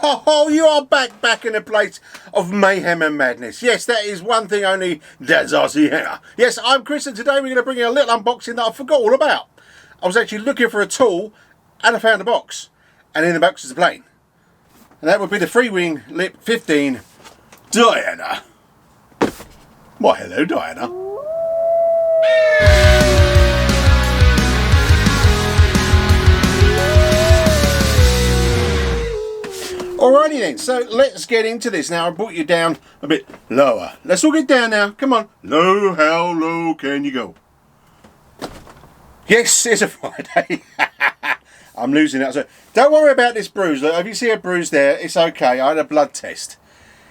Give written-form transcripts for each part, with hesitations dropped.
Oh, you are back in a place of mayhem and madness. Yes, that is one thing only Dad's RC Hangar. Yes, I'm Chris, and today we're going to bring you a little unboxing that I forgot all about. I was actually looking for a tool, and I found a box. And in the box is a plane. And that would be the Freewing Lippisch P.15 Diana. Why, hello, Diana. Alrighty then, so let's get into this. Now I brought you down a bit lower. Let's all get down now. Come on. Low, how low can you go? Yes, it's a Friday. I'm losing it. So don't worry about this bruise. Look, if you see a bruise there, it's okay. I had a blood test.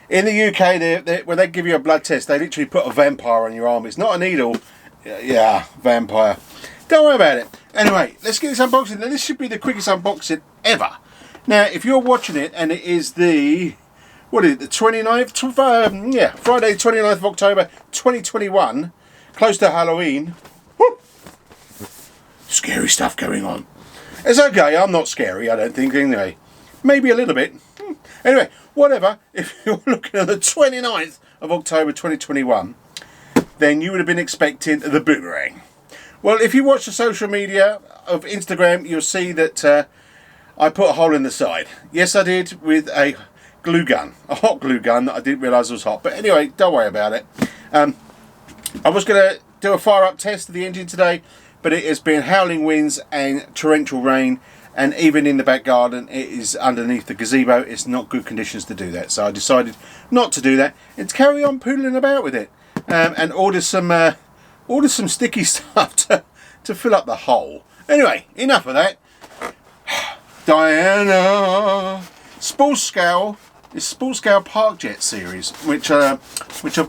In the UK, when they give you a blood test, they literally put a vampire on your arm. It's not a needle. Yeah, vampire. Don't worry about it. Anyway, let's get this unboxing. Now, this should be the quickest unboxing ever. Now, if you're watching it and it is the, what is it, the 29th? Yeah, Friday, 29th of October, 2021, close to Halloween. Woo! Scary stuff going on. It's okay, I'm not scary, I don't think, anyway. Maybe a little bit. Anyway, whatever, if you're looking at the 29th of October, 2021, then you would have been expecting the boomerang. Well, if you watch the social media of Instagram, you'll see that I put a hole in the side. Yes, I did, with a glue gun. A hot glue gun that I didn't realise was hot. But anyway, don't worry about it. I was going to do a fire-up test of the engine today, but it has been howling winds and torrential rain. And even in the back garden, it is underneath the gazebo. It's not good conditions to do that. So I decided not to do that and to carry on poodling about with it. And order some sticky stuff to fill up the hole. Anyway, enough of that. Diana, Sports Scale, this Sports Scale Park Jet series, which I've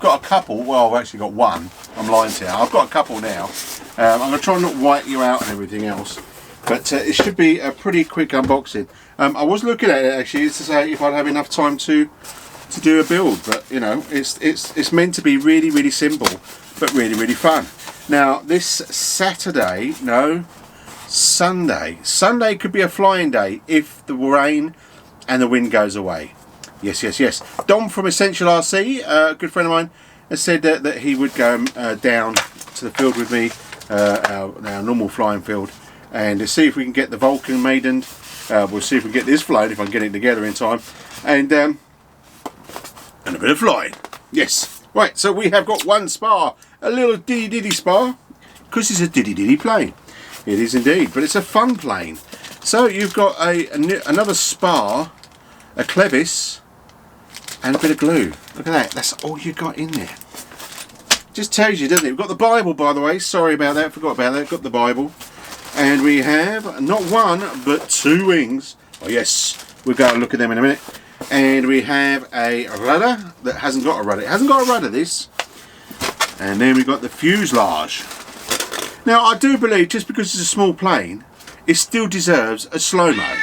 got a couple. Well, I've actually got one. I'm lying to you. I've got a couple now. I'm going to try and not white you out and everything else, but it should be a pretty quick unboxing. I was looking at it actually to say if I'd have enough time to do a build, but you know, it's meant to be really simple, but really fun. Now this Saturday, no. Sunday could be a flying day if the rain and the wind goes away. Yes. Dom from Essential RC, a good friend of mine, has said that he would go down to the field with me, our normal flying field, and see if we can get the Vulcan maidened. We'll see if we can get this flown, if I can get it together in time, and a bit of flying. Yes. Right, so we have got one spar, a little diddy spar, because it's a diddy plane. It is indeed, but it's a fun plane. So you've got another spar, a clevis, and a bit of glue. Look at that, that's all you got in there. Just tells you, doesn't it? We've got the Bible, by the way. Sorry about that, forgot about that. Got the Bible. And we have not one, but two wings. Oh yes, we'll go and look at them in a minute. And we have a rudder that hasn't got a rudder. It hasn't got a rudder, this. And then we've got the fuselage. Now, I do believe just because it's a small plane, it still deserves a slow-mo.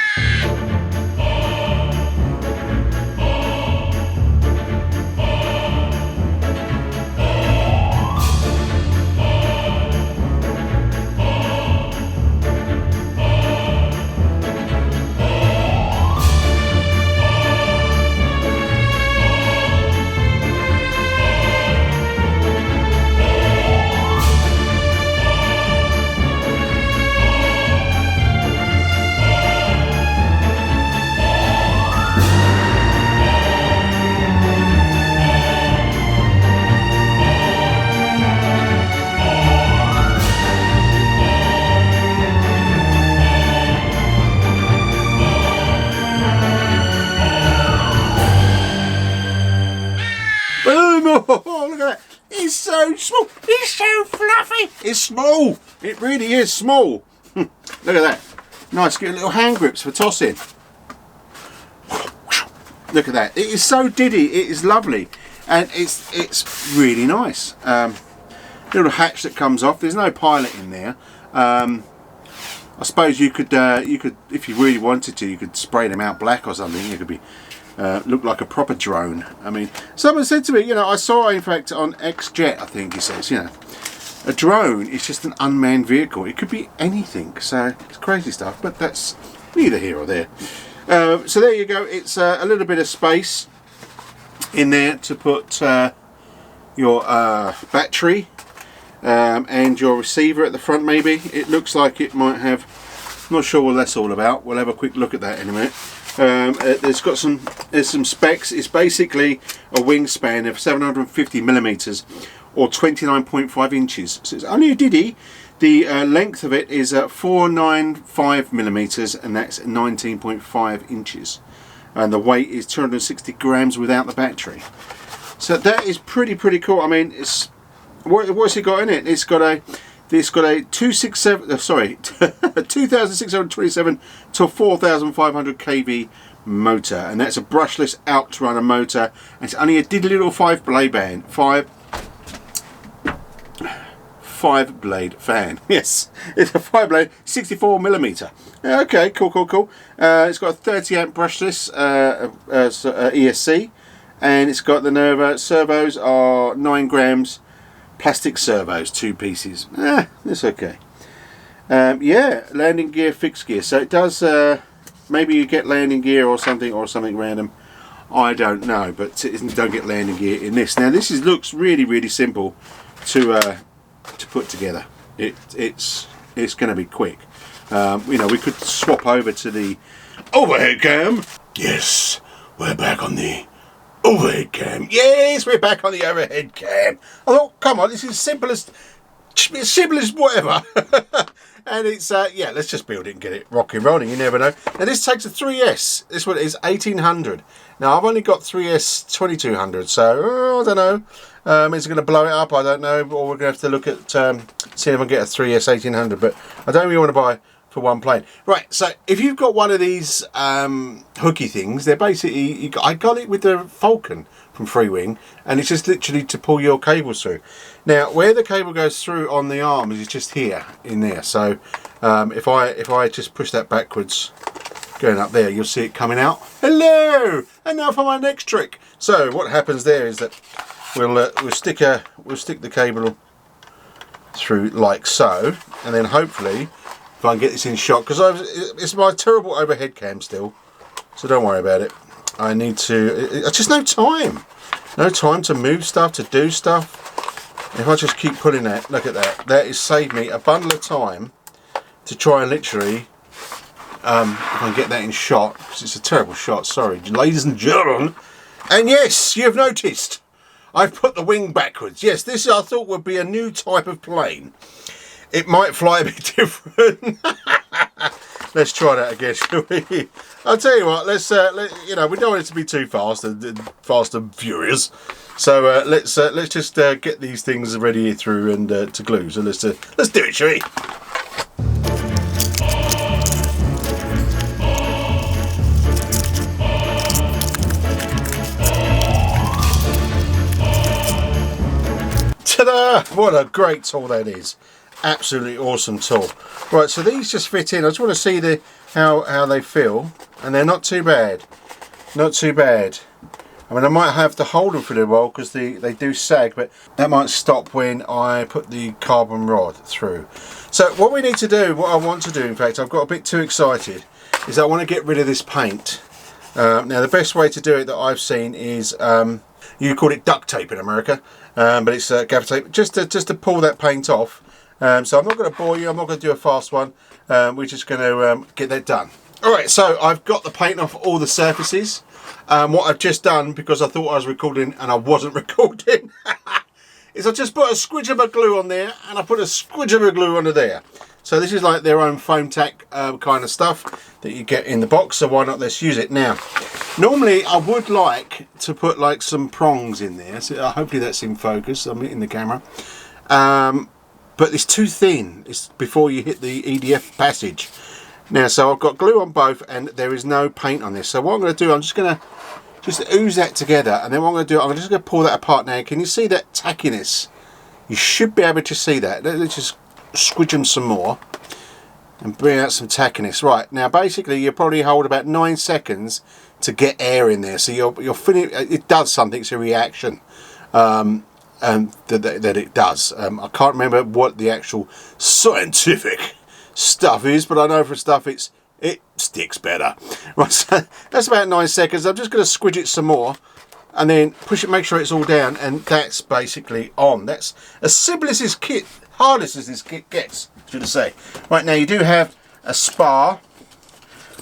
Oh, look at that. It's so small. It's so fluffy. It's small. It really is small. Look at that. Nice. Get little hand grips for tossing. Look at that. It is so diddy. It is lovely. And it's really nice. Little hatch that comes off. There's no pilot in there. I suppose you could, if you really wanted to, you could spray them out black or something. It could be look like a proper drone. I mean, someone said to me, you know, I saw in fact on XJet, I think he says, you know, a drone is just an unmanned vehicle. It could be anything. So it's crazy stuff, but that's neither here or there. So there you go. It's a little bit of space in there to put your battery and your receiver at the front. Maybe it looks like it might have. I'm not sure what that's all about. We'll have a quick look at that in a minute. There's some specs. It's basically a wingspan of 750mm or 29.5 inches. So it's only a diddy. The length of it is 495mm, and that's 19.5 inches. And the weight is 260 grams without the battery. So that is pretty cool. I mean, it's what's it got in it? It's got a 2627 to 4500 kV motor, and that's a brushless Outrunner motor. And it's only a diddly little five blade fan. Yes, it's a 5-blade 64mm. Okay, cool. It's got a 30 amp brushless ESC, and it's got the servos are 9 grams plastic servos, 2 pieces. That's okay. Yeah, landing gear, fixed gear. So it does. Maybe you get landing gear or something random. I don't know, but you don't get landing gear in this. Now this looks really simple to put together. It's going to be quick. You know, we could swap over to the overhead cam. Yes, we're back on the overhead cam. Yes, we're back on the overhead cam. I thought, come on, this is simple as whatever. And it's yeah, let's just build it and get it rocking rolling. You never know. Now this takes a 3S. This one is 1800. Now I've only got 3S 2200, so I don't know. Is it going to blow it up? I don't know. Or we're going to have to look at seeing if I can get a 3S 1800. But I don't really want to buy for one plane. Right. So if you've got one of these hooky things, they're basically. I got it with the Falcon from Freewing, and it's just literally to pull your cables through. Now where the cable goes through on the arm is just here in there. So if I just push that backwards, going up there, you'll see it coming out. Hello. And now for my next trick. So what happens there is that we'll stick the cable through like so, and then hopefully if I can get this in shot, because it's my terrible overhead cam still, so don't worry about it. I need to. It's just no time to move stuff, to do stuff. If I just keep pulling that, look at that. That has saved me a bundle of time to try and literally, if I can get that in shot, because it's a terrible shot. Sorry, ladies and gentlemen. And yes, you've noticed I've put the wing backwards. Yes, this I thought would be a new type of plane. It might fly a bit different. Let's try that again, shall we? I'll tell you what. You know, we don't want it to be too fast and furious. So let's just get these things ready through and to glue. So let's do it, shall we? Ta-da! What a great tool that is. Absolutely awesome tool. Right, so these just fit in. I just want to see how they feel, and they're not too bad. Not too bad. I mean, I might have to hold them for a little while because they do sag, but that might stop when I put the carbon rod through. So what we need to do, what I want to do, in fact, I've got a bit too excited, is I want to get rid of this paint. Now the best way to do it that I've seen is you call it duct tape in America, but it's gaffer tape, just to pull that paint off. So I'm not going to bore you, I'm not going to do a fast one, we're just going to get that done. Alright, so I've got the paint off all the surfaces. What I've just done, because I thought I was recording and I wasn't recording, is I just put a squidge of a glue on there, and I put a squidge of a glue under there. So this is like their own foam tack kind of stuff that you get in the box, so why not let's use it. Now, normally I would like to put like some prongs in there, so hopefully that's in focus, I'm in the camera. But it's too thin. It's before you hit the EDF passage. Now, so I've got glue on both, and there is no paint on this. So what I'm going to do, I'm just going to ooze that together, and then what I'm going to do, I'm just going to pull that apart now. Can you see that tackiness? You should be able to see that. Let's just squidge them some more and bring out some tackiness. Right, now basically you probably hold about 9 seconds to get air in there. So you're feeling it does something. It's a reaction. That it does. I can't remember what the actual scientific stuff is, but I know for stuff it's it sticks better. Right, so that's about 9 seconds. I'm just going to squidge it some more and then push it, make sure it's all down, and that's basically on. That's as simple as this kit, hardest as this kit gets, should I say. Right, now you do have a spar,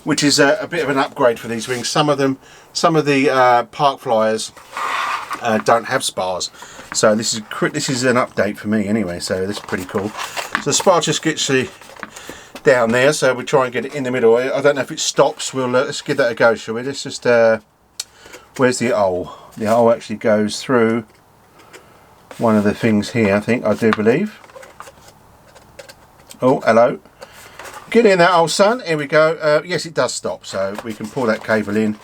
which is a bit of an upgrade for these wings. Some of the park flyers don't have spars, so this is an update for me anyway, so this is pretty cool. So the spar just gets you down there, so we try and get it in the middle. I don't know if it stops. Let's give that a go, shall we? Let's just where's the hole? The hole actually goes through one of the things here, I do believe. Oh, hello. Get in that hole, son. Here we go. Yes, it does stop, so we can pull that cable in,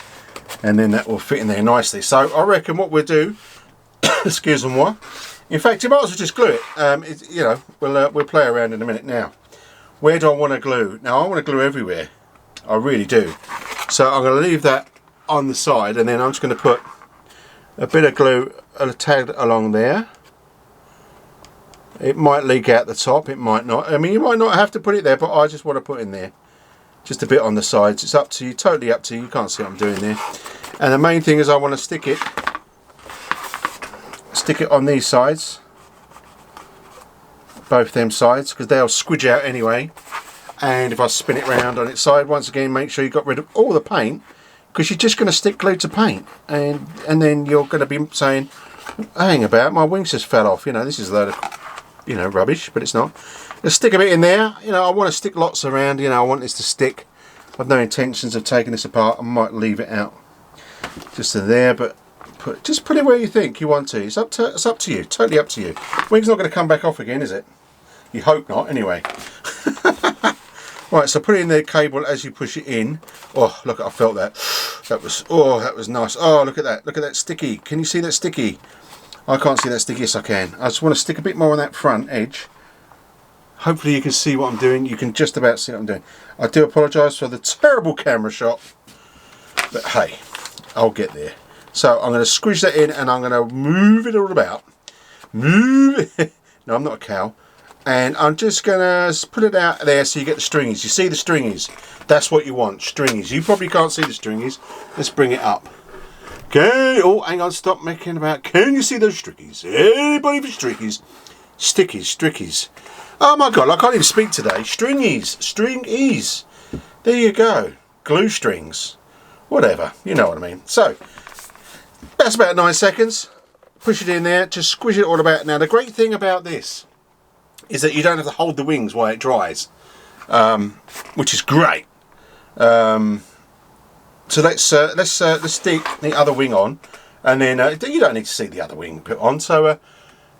and then that will fit in there nicely. So I reckon what we'll do, excuse me, in fact, you might as well just glue it. You know, we'll play around in a minute. Now, where do I want to glue? Now, I want to glue everywhere. I really do. So I'm going to leave that on the side, and then I'm just going to put a bit of glue tagged along there. It might leak out the top, it might not. I mean, you might not have to put it there, but I just want to put in there just a bit on the sides. It's up to you, totally up to you. You can't see what I'm doing there. And the main thing is I want to stick it on these sides, both them sides, because they'll squidge out anyway. And if I spin it round on its side, once again, make sure you got rid of all the paint, because you're just going to stick glue to paint, and then you're going to be saying, hang about, my wings just fell off. You know, this is a load of, you know, rubbish, but it's not. Just stick a bit in there. You know, I want to stick lots around. You know, I want this to stick. I've no intentions of taking this apart. I might leave it out just to there, but just put it where you think you want to. It's up to you. Totally up to you. Wing's not going to come back off again, is it? You hope not, anyway. Right, so put it in the cable as you push it in. Oh, look, I felt that. That was nice. Oh, look at that. Look at that sticky. Can you see that sticky? I can't see that sticky. Yes, I can. I just want to stick a bit more on that front edge. Hopefully you can see what I'm doing. You can just about see what I'm doing. I do apologise for the terrible camera shot, but hey, I'll get there. So I'm going to squish that in, and I'm going to move it all about. Move it. No, I'm not a cow. And I'm just going to put it out there so you get the stringies. You see the stringies? That's what you want, stringies. You probably can't see the stringies. Let's bring it up. Okay. Oh, hang on. Stop making about. Can you see those stringies? Anybody for stringies? Stickies, strickies. Oh my God, I can't even speak today. Stringies, stringies. There you go. Glue strings. Whatever. You know what I mean. So, that's about 9 seconds. Push it in there. Just squish it all about. Now, the great thing about this is that you don't have to hold the wings while it dries, which is great. So let's stick the other wing on, and then you don't need to see the other wing put on. So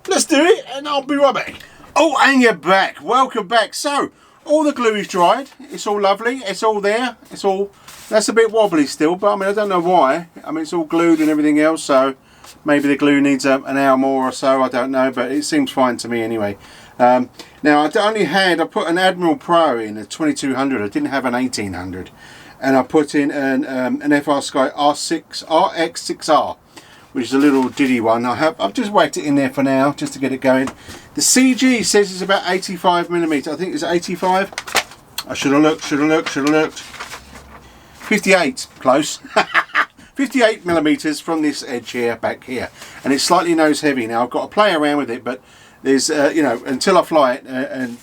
let's do it, and I'll be right back. Oh, and you're back. Welcome back. So all the glue is dried. It's all lovely. It's all there. It's all. That's a bit wobbly still, but I mean I don't know why. I mean it's all glued and everything else, so maybe the glue needs an hour more or so. I don't know, but it seems fine to me anyway. Now I put an Admiral Pro in a 2200. I didn't have an 1800, and I put in an FR Sky RX6R, which is a little diddy one. I've just whacked it in there for now just to get it going. The CG says it's about 85mm. I think it's 85. I should have looked. 58, close. 58mm from this edge here back here, and it's slightly nose heavy. Now I've got to play around with it, but there's you know, until I fly it, and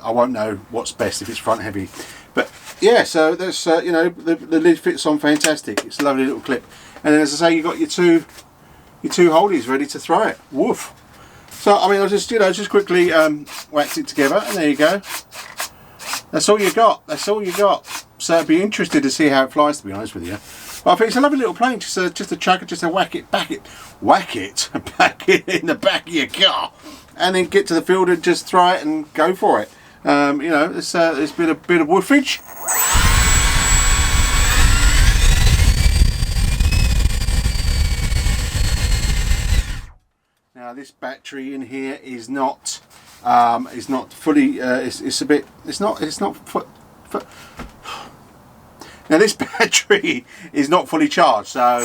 I won't know what's best if it's front heavy. But yeah, so there's you know, the lid fits on fantastic. It's a lovely little clip, and then as I say, you got your two holies ready to throw it. Woof. So I mean, I just quickly whacked it together, and there you go. That's all you got. That's all you got. So I'd be interested to see how it flies, to be honest with you. But I think it's a lovely little plane, just a chuck it, just a whack it back in the back of your car, and then get to the field and just throw it and go for it. You know, it's been a bit of woofage. Now this battery in here is not fully. Now this battery is not fully charged, so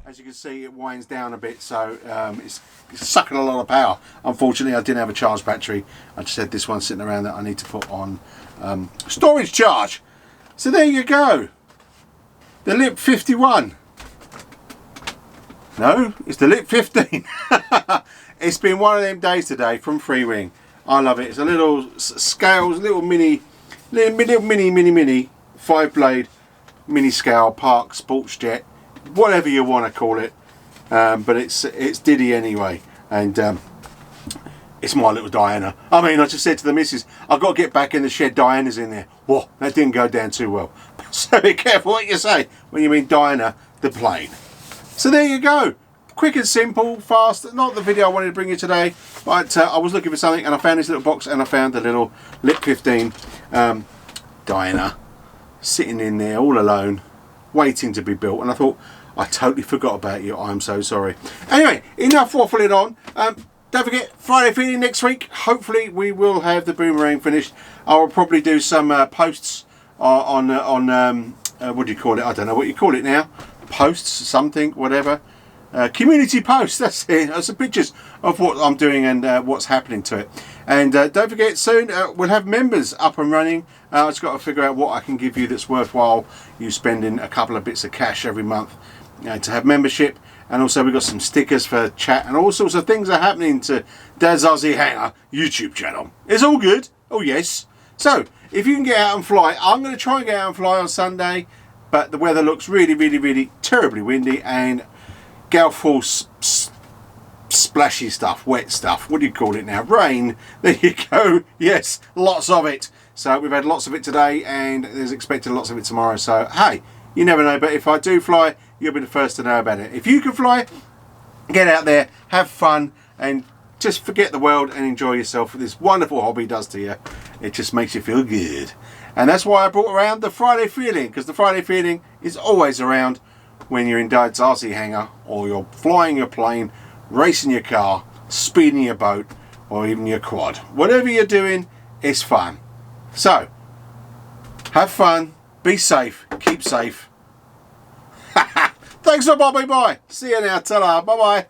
as you can see it winds down a bit, so it's sucking a lot of power. Unfortunately I didn't have a charged battery. I just had this one sitting around that I need to put on storage charge. So there you go. The Lip 51. No, it's the Lip 15. It's been one of them days today from Freewing. I love it. It's a little scales, little mini 5-blade mini scale park sports jet, whatever you want to call it. But it's Diddy anyway, and it's my little Diana. I mean, I just said to the missus, I've got to get back in the shed. Diana's in there. Whoa, that didn't go down too well. So be careful what you say when you mean Diana the plane. So there you go. Quick and simple, fast. Not the video I wanted to bring you today, but I was looking for something and I found this little box and I found the little Lip 15 Diana sitting in there all alone, waiting to be built. And I thought, I totally forgot about you. I'm so sorry. Anyway, enough waffling on. Don't forget, Friday feeling next week. Hopefully we will have the boomerang finished. I will probably do some posts on what do you call it? I don't know what you call it now. Posts, something, whatever. Community posts, that's it. That's the pictures of what I'm doing and what's happening to it. And don't forget, soon we'll have members up and running. I've just got to figure out what I can give you that's worthwhile you spending a couple of bits of cash every month to have membership. And also we've got some stickers for chat and all sorts of things are happening to Dad's Aussie Hangar YouTube channel. It's all good. Oh yes. So if you can get out and fly, I'm going to try and get out and fly on Sunday, but the weather looks really terribly windy and gale-full splashy stuff, wet stuff. What do you call it now? Rain. There you go. Yes, lots of it. So we've had lots of it today and there's expected lots of it tomorrow. So hey, you never know, but if I do fly, you'll be the first to know about it. If you can fly, get out there, have fun, and just forget the world and enjoy yourself. This wonderful hobby does to you. It just makes you feel good. And that's why I brought around the Friday feeling, because the Friday feeling is always around when you're in Dad's RC Hangar, or you're flying your plane, racing your car, speeding your boat, or even your quad. Whatever you're doing, it's fun. So, have fun, be safe, keep safe. Thanks for bobbing by. See you now. Ta-ra. Bye-bye.